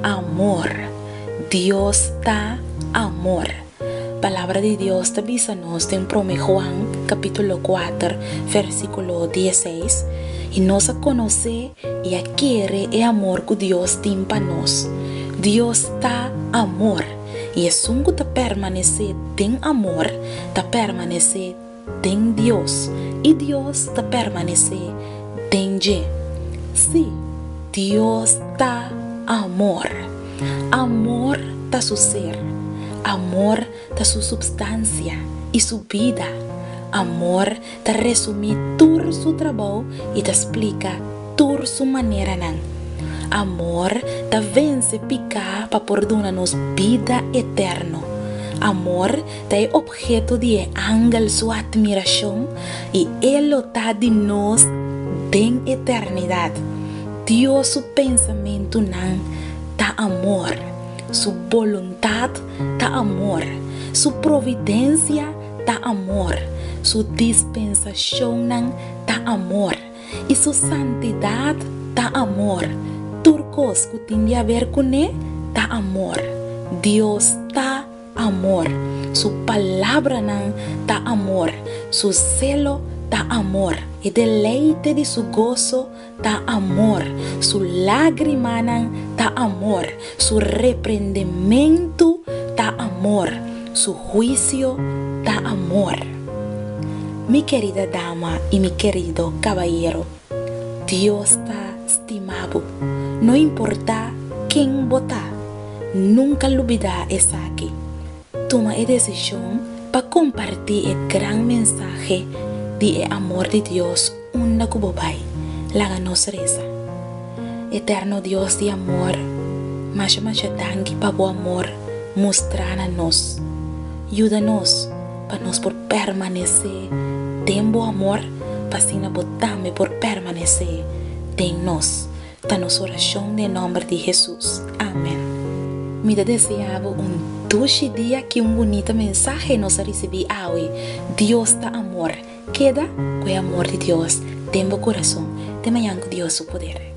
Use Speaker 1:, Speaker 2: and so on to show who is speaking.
Speaker 1: amor. Dios está amor. Palabra de Dios te avisa-nos em 1 Juan capítulo 4 versículo 16 e nos a conhecer e a querer é amor que Deus tem para nós. Deus está amor e é sungo te permanecer em amor, te permanecer em Deus e Deus te permanecer em Ele. Sim, Deus está amor. Amor está su ser. Amor da sua substância e sua vida. Amor te resume todo seu trabalho e te explica toda sua maneira. Amor te vence picar para perdonar-nos vida eterna. Amor te é objeto de ángel sua admiração e ele está de nós em eternidade. Deus seu pensamento não tá amor. Sua vontade tá amor. Sua providência tá amor. Sua dispensação tá amor. E sua santidade tá amor. Tudo coisa que tem a ver com ele tá amor. Deus tá amor. Sua palavra tá amor. Seu zelo tá amor. E deleite de su gozo tá amor. Su lágrima tá amor. Su repreendimento tá amor. Su juicio tá amor. Mi querida dama y mi querido caballero, Dios está estimado. No importa quién vota, nunca olvida esa aquí. Toma la decisión para compartir el gran mensaje de amor de Dios una cubobay, la ganos reza. Eterno Dios de amor, macha tangi pa bo amor, mostrar-nos. Ayúdanos para nos por permanecer, tem bo amor, para sina botame por permanecer, tem nos. Ta nos oração em nome de Jesus. Amém. Me deseava dulce dia que bonita mensagem nos recebi hoje. Deus está amor. Queda com o amor de Deus dentro do coração. De manhã com Deus o poder.